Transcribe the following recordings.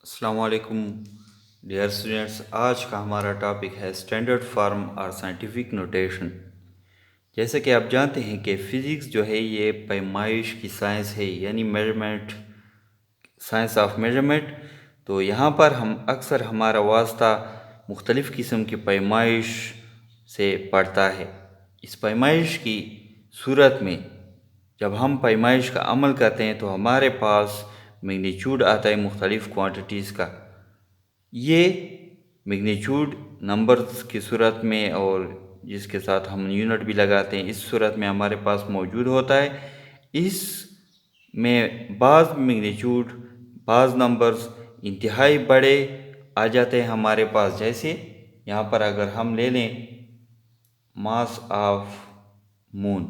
अस्सलामुअलैकुम dear students. आज का हमारा टॉपिक है स्टैंडर्ड फॉर्म और साइंटिफिक नोटेशन। जैसे कि आप जानते हैं कि फ़िज़िक्स जो है ये पैमाइश की साइंस है, यानी मेजरमेंट, साइंस ऑफ मेजरमेंट। तो यहाँ पर हम अक्सर हमारा वास्ता मुख्तलिफ़ किस्म की पैमाइश से पड़ता है। इस पैमाइश की सूरत में जब हम पैमाइश का अमल करते हैं तो हमारे पास मैग्नीट्यूड आता है मुख्तलिफ़ क्वांटिटीज़ का। ये मैग्नीट्यूड नंबर्स की सूरत में और जिसके साथ हम यूनिट भी लगाते हैं, इस सूरत में हमारे पास मौजूद होता है। इस में बाज़ मैग्नीट्यूड, बाज़ नंबर्स इंतहाई बड़े आ जाते हैं हमारे पास। जैसे यहाँ पर अगर हम ले लें मास ऑफ मून,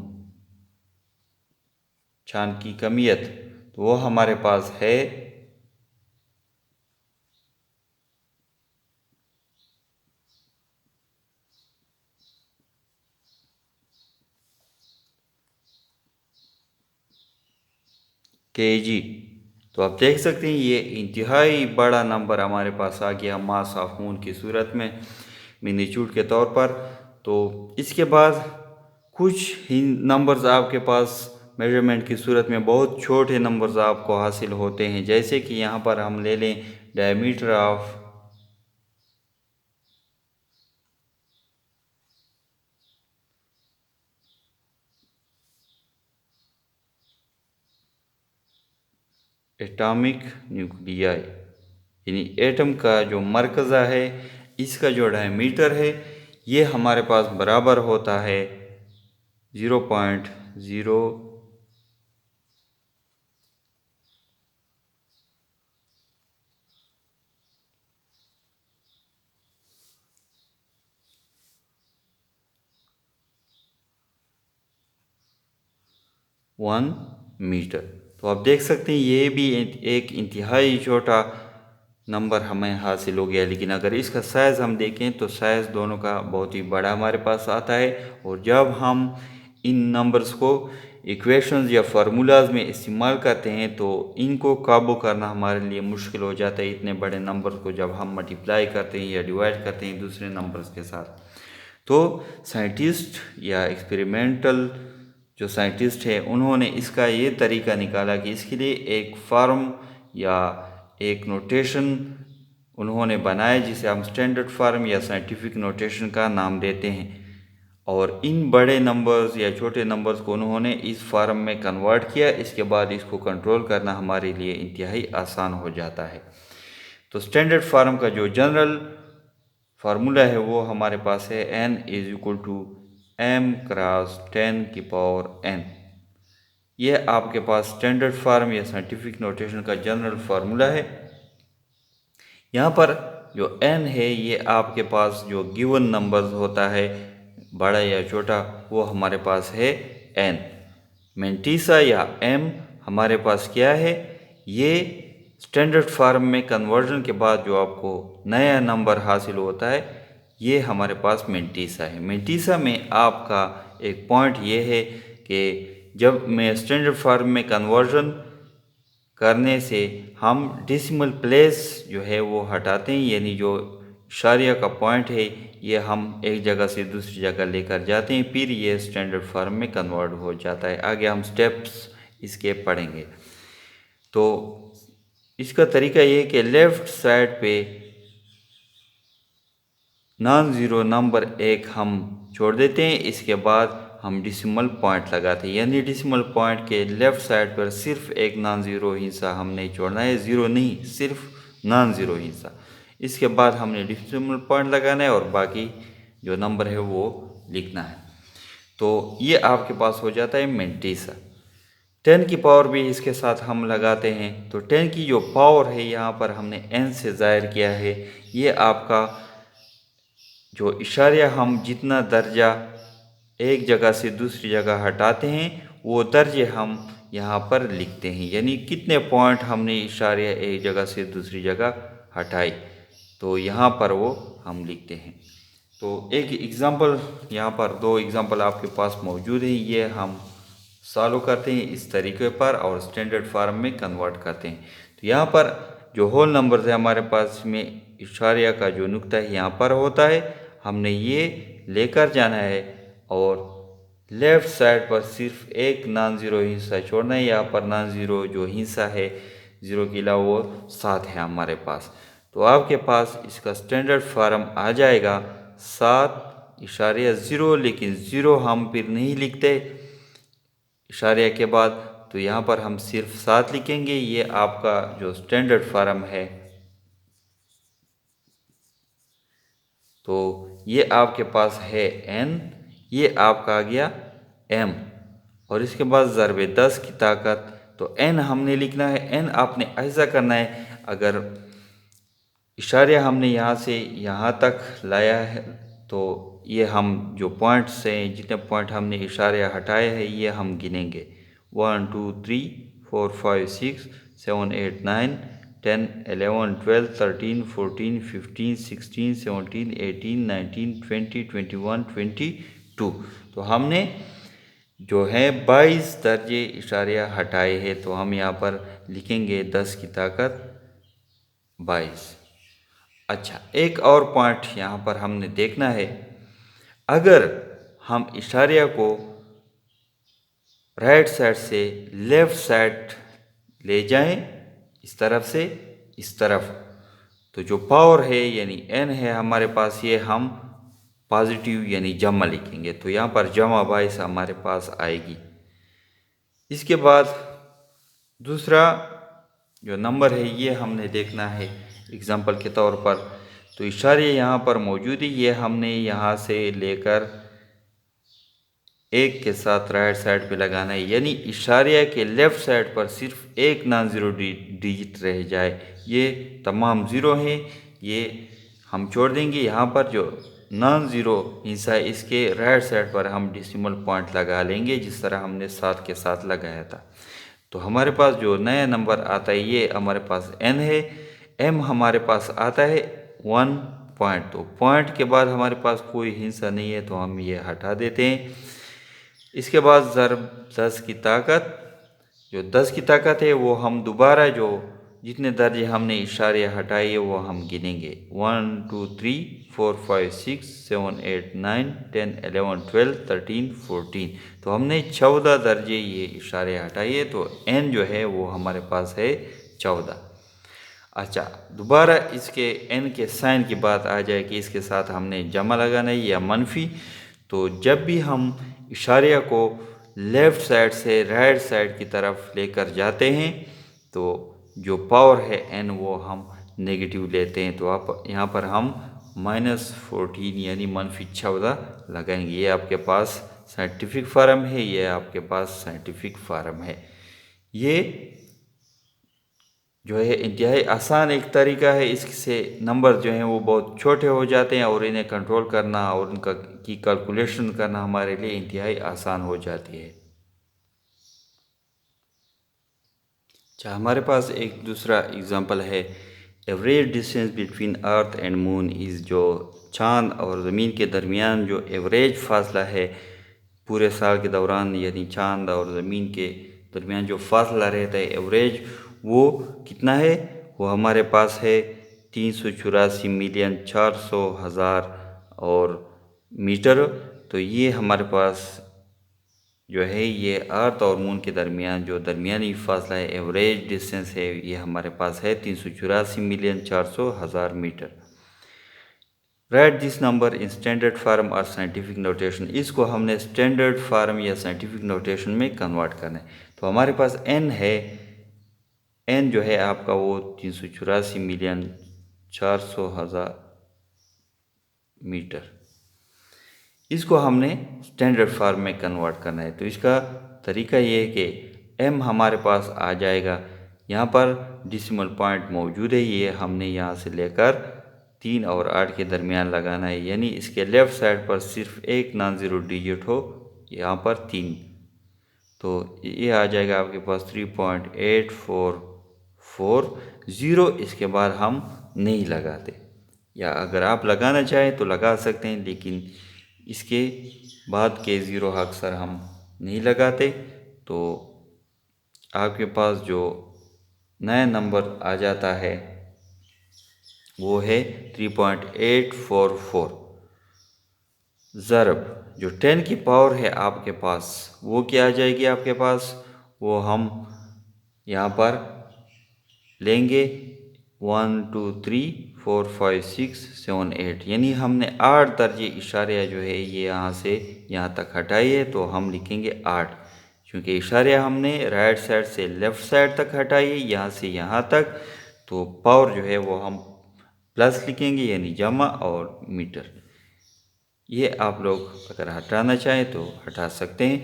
चाँद की कमियत, तो वो हमारे पास है kg। तो आप देख सकते हैं ये इंतहाई बड़ा नंबर हमारे पास आ गया मास ऑफ मून की सूरत में मैग्नीट्यूड के तौर पर। तो इसके बाद कुछ ही नंबर्स आपके पास मेजरमेंट की सूरत में बहुत छोटे नंबर्स आपको हासिल होते हैं। जैसे कि यहाँ पर हम ले लें डायमीटर ऑफ एटॉमिक न्यूक्लियाई, यानी एटम का जो मरकज़ा है, इसका जो डायमीटर है ये हमारे पास बराबर होता है 0.0 1 मीटर। तो आप देख सकते हैं ये भी एक इंतहाई छोटा नंबर हमें हासिल हो गया। लेकिन अगर इसका साइज़ हम देखें तो साइज़ दोनों का बहुत ही बड़ा हमारे पास आता है। और जब हम इन नंबर्स को इक्वेशंस या फार्मूलाज में इस्तेमाल करते हैं तो इनको काबू करना हमारे लिए मुश्किल हो जाता है। इतने बड़े नंबर को जब हम मल्टीप्लाई करते हैं या डिवाइड करते हैं दूसरे नंबर्स के साथ, तो साइंटिस्ट या एक्सपेरिमेंटल जो साइंटिस्ट है उन्होंने इसका ये तरीका निकाला कि इसके लिए एक फार्म या एक नोटेशन उन्होंने बनाया जिसे हम स्टैंडर्ड फार्म या साइंटिफिक नोटेशन का नाम देते हैं। और इन बड़े नंबर्स या छोटे नंबर्स को उन्होंने इस फार्म में कन्वर्ट किया। इसके बाद इसको कंट्रोल करना हमारे लिए इंतहाई आसान हो जाता है। तो स्टैंडर्ड फार्म का जो जनरल फार्मूला है वो हमारे पास है n is equal to m cross 10 की पावर n। ये आपके पास स्टैंडर्ड फार्म या साइंटिफिक नोटेशन का जनरल फार्मूला है। यहाँ पर जो n है ये आपके पास जो गिवन नंबर्स होता है बड़ा या छोटा, वो हमारे पास है n। मेंटिसा या m हमारे पास क्या है, ये स्टैंडर्ड फार्म में कन्वर्जन के बाद जो आपको नया नंबर हासिल होता है ये हमारे पास मेंटिसा है। मेंटिसा में आपका एक पॉइंट ये है कि जब मैं स्टैंडर्ड फार्म में कन्वर्जन करने से हम डेसिमल प्लेस जो है वो हटाते हैं, यानी जो इशारिया का पॉइंट है ये हम एक जगह से दूसरी जगह लेकर जाते हैं, फिर ये स्टैंडर्ड फार्म में कन्वर्ट हो जाता है। आगे हम स्टेप्स इसके पढ़ेंगे। तो इसका तरीका ये है कि लेफ़्ट साइड पे नॉन ज़ीरो नंबर एक हम छोड़ देते हैं, इसके बाद हम डेसिमल पॉइंट लगाते हैं, यानी डेसिमल पॉइंट के लेफ़्ट साइड पर सिर्फ एक नॉन ज़ीरो हिस्सा हमने छोड़ना है, ज़ीरो नहीं, सिर्फ नॉन ज़ीरो हिस्सा। इसके बाद हमने डेसिमल पॉइंट लगाना है और बाकी जो नंबर है वो लिखना है। तो ये आपके पास हो जाता है मेंटिसा। 10 की पावर भी इसके साथ हम लगाते हैं। तो 10 की जो पावर है यहाँ पर हमने n से ज़ाहिर किया है। ये आपका जो इशारिया हम जितना दर्जा एक जगह से दूसरी जगह हटाते हैं वो दर्जे हम यहाँ पर लिखते हैं, यानी कितने पॉइंट हमने इशारिया एक जगह से दूसरी जगह हटाई, तो यहाँ पर वो हम लिखते हैं। तो एक एग्ज़ाम्पल, यहाँ पर दो एग्ज़ाम्पल आपके पास मौजूद हैं, ये हम सॉल्व करते हैं इस तरीके पर और स्टैंडर्ड फार्म में कन्वर्ट करते हैं। तो यहाँ पर जो होल नंबर है हमारे पास में इशारिया का जो नुक्ता है यहाँ पर होता है, हमने ये लेकर जाना है और लेफ़्ट साइड पर सिर्फ एक नॉन ज़ीरो हिस्सा छोड़ना है। यहाँ पर नॉन ज़ीरो जो हिस्सा है ज़ीरो के अलावा वो 7 है हमारे पास। तो आपके पास इसका स्टैंडर्ड फार्म आ जाएगा 7.0, लेकिन ज़ीरो हम फिर नहीं लिखते इशारिया के बाद, तो यहाँ पर हम सिर्फ 7 लिखेंगे। ये आपका जो स्टैंडर्ड फार्म है, तो ये आपके पास है n, ये आपका आ गया m, और इसके बाद ज़रबे 10 की ताकत, तो n हमने लिखना है, n आपने ऐसा करना है, अगर इशारिया हमने यहाँ से यहाँ तक लाया है तो ये हम जो पॉइंट्स हैं, जितने पॉइंट हमने इशारिया हटाए हैं, ये हम गिनेंगे 1 2 3 4 5 6 7 8 9 10 11 12 13 14 15 16 17 18 19 20 21 22। तो हमने जो है 22 दर्जे इशारिया हटाए हैं, तो हम यहाँ पर लिखेंगे 10 की ताकत 22। अच्छा, एक और पॉइंट यहाँ पर हमने देखना है, अगर हम इशारिया को राइट साइड से लेफ़्ट साइड ले जाएं, इस तरफ से इस तरफ, तो जो पावर है यानी n है हमारे पास, ये हम पॉजिटिव यानी जमा लिखेंगे, तो यहाँ पर जमा 22 हमारे पास आएगी। इसके बाद दूसरा जो नंबर है ये हमने देखना है एग्जाम्पल के तौर पर, तो इशारे यहाँ पर मौजूद है, ये हमने यहाँ से लेकर एक के साथ राइट साइड पे लगाना है, यानी इशारिया के लेफ़्ट साइड पर सिर्फ एक नॉन ज़ीरो डिजिट रह जाए। ये तमाम ज़ीरो हैं, ये हम छोड़ देंगे। यहाँ पर जो नॉन ज़ीरो हिस्सा है इसके राइट साइड पर हम डेसिमल पॉइंट लगा लेंगे, जिस तरह हमने 7 के साथ लगाया था। तो हमारे पास जो नया नंबर आता है ये हमारे पास n है, m हमारे पास आता है 1 पॉइंट, तो पॉइंट के बाद हमारे पास कोई हिस्सा नहीं है, तो हम ये हटा देते हैं। इसके बाद ज़रब 10 की ताकत, जो 10 की ताकत है वो हम दोबारा जो जितने दर्जे हमने इशारे हटाए है वो हम गिनेंगे 1 2 3 4 5 6 7 8 9 10 11 12 13 14। तो हमने 14 दर्जे ये इशारे हटाए, तो n जो है वो हमारे पास है 14। अच्छा, दोबारा इसके n के साइन की बात आ जाए कि इसके साथ हमने जमा लगाना है या मनफी। तो जब भी हम इशारिया को लेफ़्ट साइड से राइट साइड की तरफ लेकर जाते हैं, तो जो पावर है n वो हम नेगेटिव लेते हैं, तो आप यहाँ पर हम -14 यानी -14 लगाएंगे। ये आपके पास साइंटिफिक फार्म है, ये आपके पास साइंटिफिक फार्म है। ये जो है इंतहाई आसान एक तरीका है, इससे नंबर जो हैं वो बहुत छोटे हो जाते हैं और इन्हें कंट्रोल करना और उनका की कैलकुलेशन करना हमारे लिए इंतहाई आसान हो जाती है। अच्छा, हमारे पास एक दूसरा एग्जांपल है, average distance between earth and moon is, जो चाँद और ज़मीन के दरमियान जो एवरेज फासला है पूरे साल के दौरान, यानी चाँद और ज़मीन के दरमियान जो फासला रहता है एवरेज, वो कितना है? वो हमारे पास है 384,400,000 और मीटर। तो ये हमारे पास जो है ये अर्थ और मून के दरमियान जो दरमियानी फासला है, एवरेज डिस्टेंस है, ये हमारे पास है 384,400,000 मीटर। Write this number in standard form और साइंटिफिक नोटेशन, इसको हमने स्टैंडर्ड फार्म या साइंटिफिक नोटेशन में कन्वर्ट करना है। तो हमारे पास n है, n जो है आपका वो 384,400,000 मीटर, इसको हमने स्टैंडर्ड फार्म में कन्वर्ट करना है। तो इसका तरीका ये है कि m हमारे पास आ जाएगा, यहाँ पर डेसिमल पॉइंट मौजूद है, ये हमने यहाँ से लेकर 3 और 8 के दरमियान लगाना है, यानी इसके लेफ़्ट साइड पर सिर्फ एक नॉन ज़ीरो डिजिट हो, यहाँ पर 3, तो ये आ जाएगा आपके पास 3.844। इसके बाद हम नहीं लगाते, या अगर आप लगाना चाहें तो लगा सकते हैं, लेकिन इसके बाद के ज़ीरो अक्सर हम नहीं लगाते। तो आपके पास जो नया नंबर आ जाता है, वो है 3.844। ज़रब जो 10 की पावर है आपके पास, वो क्या आ जाएगी आपके पास, वो हम यहाँ पर लेंगे 1 2 3 4 5 6 7 8, यानी हमने 8 दर्जे इशारिया जो है ये यहाँ से यहाँ तक हटाई है, तो हम लिखेंगे 8। क्योंकि इशारिया हमने राइट साइड से लेफ़्ट साइड तक हटाई है, यहाँ से यहाँ तक, तो पावर जो है वो हम प्लस लिखेंगे यानी जमा और मीटर। ये आप लोग अगर हटाना चाहें तो हटा सकते हैं।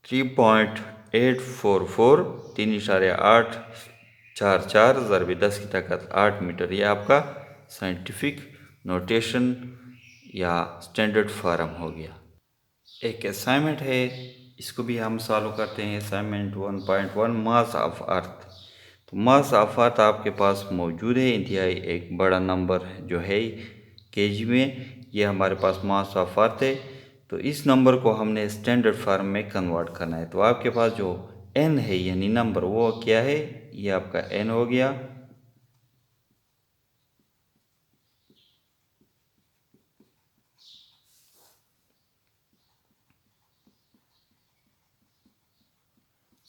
3.844 3.844 ज़रबे 10 की ताकत 8 मीटर, ये आपका साइंटिफिक नोटेशन या स्टैंडर्ड फार्म हो गया। एक असाइनमेंट है, इसको भी हम सॉल्व करते हैं। Assignment 1.1 mass of earth. तो मास ऑफ अर्थ आपके पास मौजूद है, इंतहाई एक बड़ा नंबर जो है केजी में, ये हमारे पास मास ऑफ अर्थ है। तो इस नंबर को हमने स्टैंडर्ड फार्म में कन्वर्ट करना है। तो आपके पास जो एन है यानी नंबर, वो क्या है, ये आपका एन हो गया।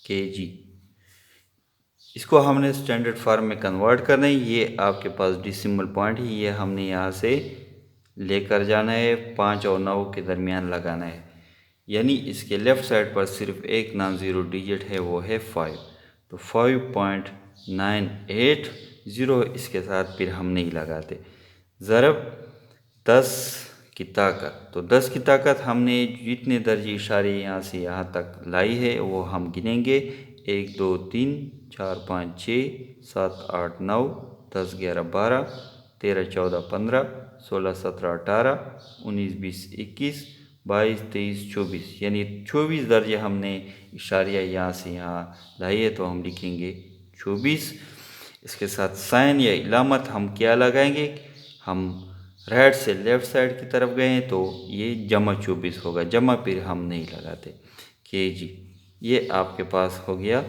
केजी, इसको हमने स्टैंडर्ड फार्म में कन्वर्ट करना है। ये आपके पास डिसिमल पॉइंट है, ये हमने यहाँ से लेकर जाना है, 5 और 9 के दरमियान लगाना है। यानी इसके लेफ़्ट साइड पर सिर्फ एक नॉन ज़ीरो डिजिट है, वो है 5। तो 5.980 इसके साथ फिर हम नहीं लगाते। ज़रब 10 की ताकत, तो 10 की ताकत हमने जितने दर्जे इशारे यहाँ से यहाँ तक लाई है वो हम गिनेंगे। 1 2 3 4 5 6 7 8 9 10 11 12 13 14 15 16 17 18 19 20 21 22 23 24, यानी 24 दर्जे हमने इशारिया यहाँ से यहाँ लाई है, तो हम लिखेंगे 24। इसके साथ साइन या इलामत हम क्या लगाएंगे, हम राइट से लेफ़्ट साइड की तरफ गए हैं तो ये जमा 24 होगा, जमा फिर हम नहीं लगाते। केजी, ये आपके पास हो गया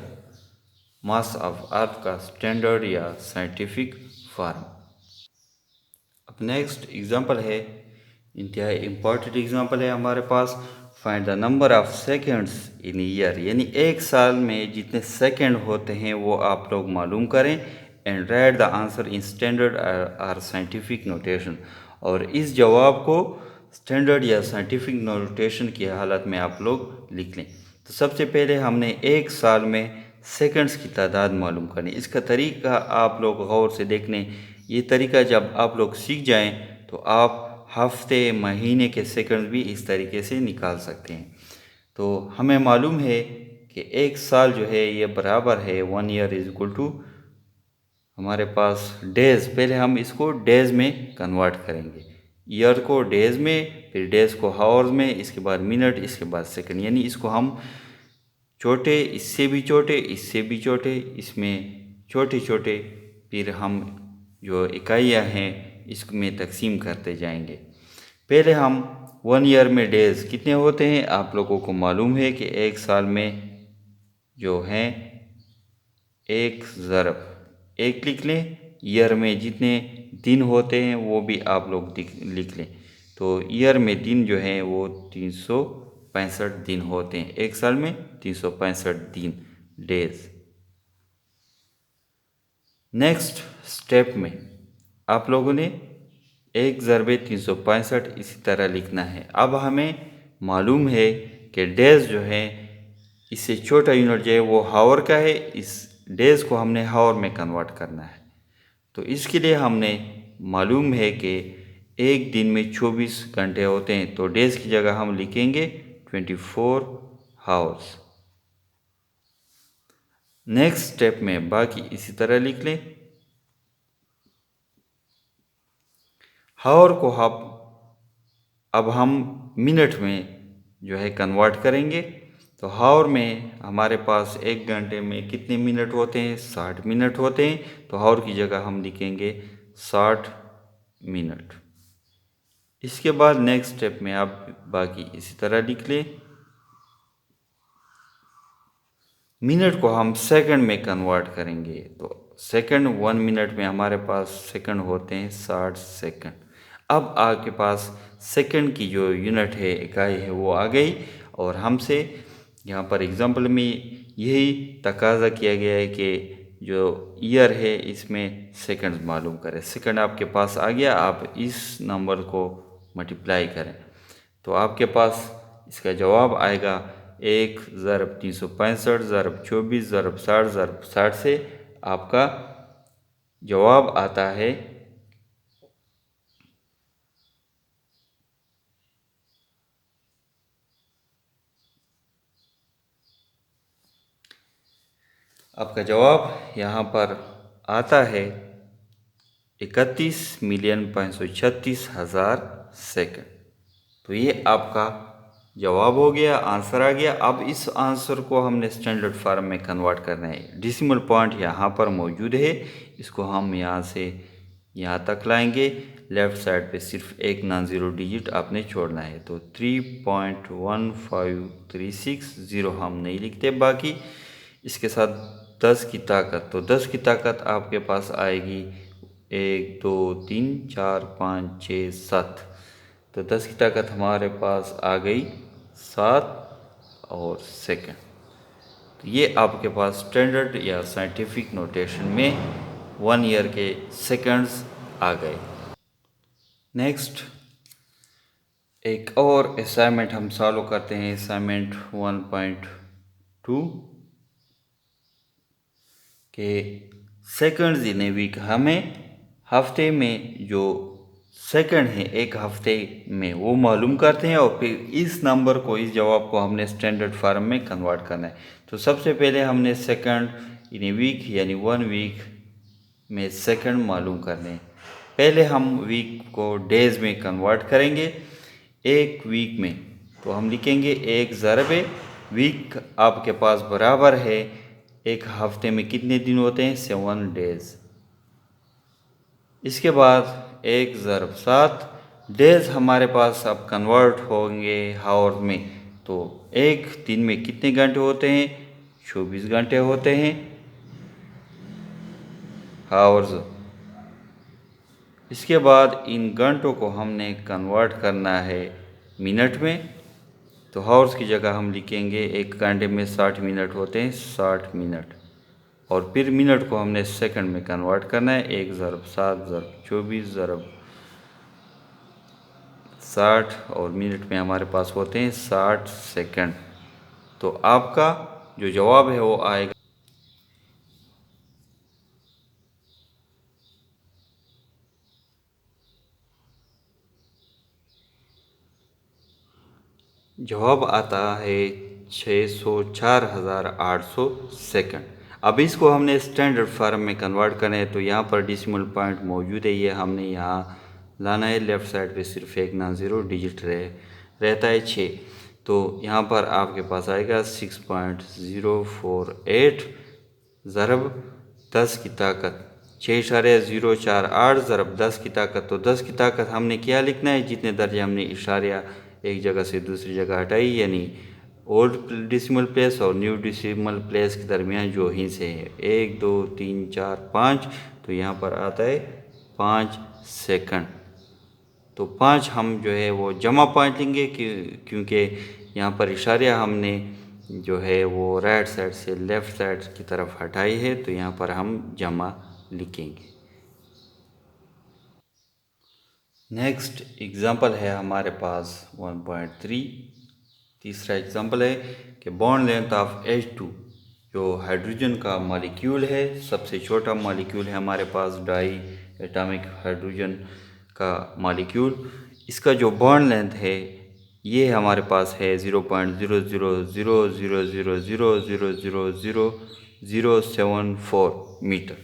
मास ऑफ अर्थ का स्टैंडर्ड या साइंटिफिक फार्म। अब नेक्स्ट एग्जांपल है, इंतहाई इम्पॉर्टेंट एग्जांपल है हमारे पास। Find the number of seconds in year, यानी एक साल में जितने सेकंड होते हैं वो आप लोग मालूम करें। And right the answer in standard और साइंटिफिक नोटेशन, और इस जवाब को स्टैंडर्ड या साइंटिफिक नोटेशन की हालत में आप लोग लिख लें। तो सबसे पहले हमने एक साल में सेकंड्स की तादाद मालूम करनी। इसका तरीका आप लोग गौर से देख लें। ये तरीका जब आप लोग सीख जाएं तो आप हफ्ते महीने के सेकंड भी इस तरीके से निकाल सकते हैं। तो हमें मालूम है कि एक साल जो है ये बराबर है 1 ईयर इज इक्वल टू, हमारे पास डेज़, पहले हम इसको डेज़ में कन्वर्ट करेंगे, ईयर को डेज़ में, फिर डेज़ को हावर्स में, इसके बाद मिनट, इसके बाद सेकंड। यानी इसको हम छोटे, इससे भी छोटे, इससे भी छोटे, इसमें छोटे छोटे, फिर हम जो इकाइयाँ हैं इसमें तकसीम करते जाएंगे। पहले हम 1 ईयर में डेज़ कितने होते हैं, आप लोगों को मालूम है कि एक साल में जो हैं एक ज़रब एक लिख लें। ईयर में जितने दिन होते हैं वो भी आप लोग लिख लें। तो ईयर में दिन जो हैं वो 365 दिन होते हैं, एक साल में 365 दिन, डेज। नेक्स्ट स्टेप में आप लोगों ने एक ज़रबे 365 इसी तरह लिखना है। अब हमें मालूम है कि डेज़ जो है, इससे छोटा यूनिट जो है वो हावर का है, इस डेज़ को हमने हावर में कन्वर्ट करना है। तो इसके लिए हमने मालूम है कि एक दिन में 24 घंटे होते हैं, तो डेज़ की जगह हम लिखेंगे 24 हावर्स। नेक्स्ट स्टेप में बाकी इसी तरह लिख लें। हावर को अब हम मिनट में जो है कन्वर्ट करेंगे। तो हावर में हमारे पास एक घंटे में कितने मिनट होते हैं, 60 मिनट होते हैं। तो हावर की जगह हम लिखेंगे 60 मिनट। इसके बाद नेक्स्ट स्टेप में आप बाकी इसी तरह लिख लें। मिनट को हम सेकंड में कन्वर्ट करेंगे। तो सेकंड 1 मिनट में हमारे पास सेकंड होते हैं 60 सेकंड। अब आपके पास सेकंड की जो यूनिट है, इकाई है, वो आ गई और हमसे यहाँ पर एग्जांपल में यही तकाजा किया गया है कि जो ईयर है इसमें सेकंड्स मालूम करें। सेकंड आपके पास आ गया, आप इस नंबर को मल्टीप्लाई करें तो आपके पास इसका जवाब आएगा 1 ज़रब 365 ज़रब 24 ज़रब 60 ज़रब 60 से आपका जवाब आता है आपका जवाब यहाँ पर आता है 31,536,000 सेकंड। तो ये आपका जवाब हो गया, आंसर आ गया। अब इस आंसर को हमने स्टैंडर्ड फॉर्म में कन्वर्ट करना है। डेसिमल पॉइंट यहाँ पर मौजूद है, इसको हम यहाँ से यहाँ तक लाएंगे। लेफ़्ट साइड पे सिर्फ एक नॉन ज़ीरो डिजिट आपने छोड़ना है। तो 3.15360 हम नहीं लिखते, बाकी इसके साथ 10 की ताकत। तो 10 की ताकत आपके पास आएगी 1 2 3 4 5 6 7। तो 10 की ताकत हमारे पास आ गई 7 और सेकंड। तो ये आपके पास स्टैंडर्ड या साइंटिफिक नोटेशन में 1 ईयर के सेकंड्स आ गए। नेक्स्ट एक और असाइनमेंट हम सॉल्व करते हैं, असाइनमेंट 1.2 के सेकंड्स इन ए वीक। हमें हफ्ते में जो सेकंड है एक हफ्ते में वो मालूम करते हैं और फिर इस नंबर को, इस जवाब को हमने स्टैंडर्ड फॉर्म में कन्वर्ट करना है। तो सबसे पहले हमने सेकंड इन ए वीक यानी 1 वीक में सेकंड मालूम करने हैं। पहले हम वीक को डेज में कन्वर्ट करेंगे। एक वीक में तो हम लिखेंगे 1 ज़रब वीक आपके पास बराबर है एक हफ्ते में कितने दिन होते हैं, 7 डेज। इसके बाद 1 ज़रब 7 डेज हमारे पास अब कन्वर्ट होंगे हावर में। तो एक दिन में कितने घंटे होते हैं, 24 घंटे होते हैं हावर्स। इसके बाद इन घंटों को हमने कन्वर्ट करना है मिनट में। तो हावर्स की जगह हम लिखेंगे एक घंटे में 60 मिनट होते हैं, 60 मिनट। और फिर मिनट को हमने सेकंड में कन्वर्ट करना है। 1 ज़रब 7 ज़रब 24 ज़रब 60 और मिनट में हमारे पास होते हैं 60 सेकंड। तो आपका जो जवाब है वो आएगा, जवाब आता है 604,800 सेकंड। अब इसको हमने स्टैंडर्ड फॉर्म में कन्वर्ट करना है। तो यहाँ पर डेसिमल पॉइंट मौजूद है, ये हमने यहाँ लाना है। लेफ़्ट साइड पे सिर्फ एक नॉन ज़ीरो डिजिट रहता है 6। तो यहाँ पर आपके पास आएगा 6.048 ज़रब 10 की ताकत 6.048 ज़रब 10 की ताकत। तो 10 की ताकत हमने क्या लिखना है, जितने दर्जे हमने इशारिया एक जगह से दूसरी जगह हटाई, यानी ओल्ड डेसिमल प्लेस और न्यू डेसिमल प्लेस के दरमियान जो हिस्से से है 1 2 3 4 5। तो यहाँ पर आता है 5 सेकंड। तो 5 हम जो है वो जमा पॉइंट लेंगे क्योंकि यहाँ पर इशारिया हमने जो है वो राइट साइड से लेफ़्ट साइड की तरफ हटाई है। तो यहाँ पर हम जमा लिखेंगे। नेक्स्ट एग्जांपल है हमारे पास 1.3। तीसरा एग्जांपल है कि बॉन्ड लेंथ ऑफ H2 जो हाइड्रोजन का मॉलिक्यूल है, सबसे छोटा मॉलिक्यूल है हमारे पास, डाई एटॉमिक हाइड्रोजन का मॉलिक्यूल। इसका जो बॉन्ड लेंथ है ये हमारे पास है 0.00000000074 मीटर।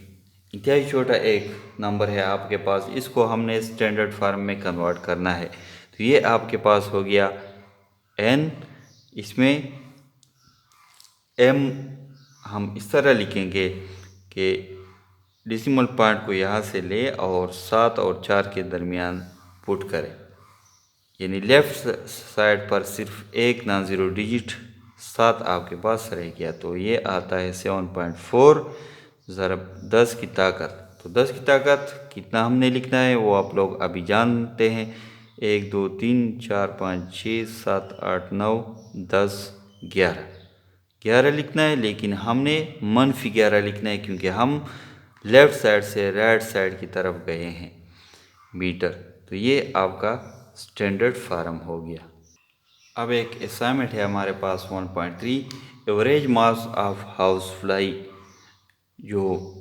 इंतहाई छोटा एक नंबर है आपके पास, इसको हमने स्टैंडर्ड फॉर्म में कन्वर्ट करना है। तो ये आपके पास हो गया n, इसमें m हम इस तरह लिखेंगे कि डेसिमल पॉइंट को यहाँ से ले और 7 और 4 के दरमियान पुट करें, यानी लेफ़्ट साइड पर सिर्फ एक नॉन ज़ीरो डिजिट 7 आपके पास रह गया। तो ये आता है 7.4 ज़रब 10 की ताकत। तो 10 की ताकत कितना हमने लिखना है वो आप लोग अभी जानते हैं। 1 2 3 4 5 6 7 8 9 10 11 लिखना है, लेकिन हमने -11 लिखना है क्योंकि हम लेफ़्ट साइड से राइट साइड की तरफ गए हैं मीटर। तो ये आपका स्टैंडर्ड फार्म हो गया। अब एक असाइनमेंट है हमारे पास 1.3 average mass of house fly. जो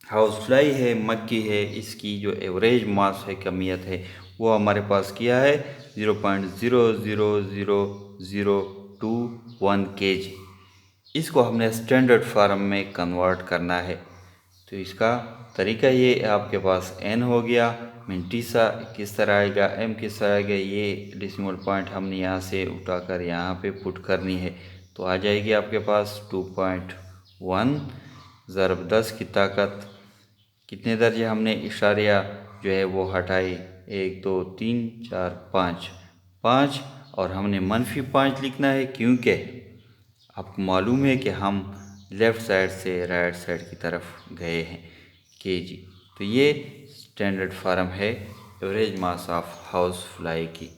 हाउस फ्लाई है, मक्खी है, इसकी जो एवरेज मास है, कमियत है, वो हमारे पास किया है 0.000021 kg। इसको हमने स्टैंडर्ड फार्म में कन्वर्ट करना है। तो इसका तरीका ये आपके पास n हो गया, मिंटीसा किस तरह आएगा, m किस तरह आएगा, ये डेसिमल पॉइंट हमने यहाँ से उठाकर यहाँ पे पुट करनी है। तो आ जाएगी आपके पास 2.1 ज़रब 10 की ताकत। कितने दर्जे हमने इशारिया जो है वो हटाए, 1 2 3 4 5 और हमने -5 लिखना है क्योंकि आपको मालूम है कि हम लेफ़्ट साइड से राइट साइड की तरफ गए हैं kg। तो ये स्टैंडर्ड फार्म है average mass of house fly की।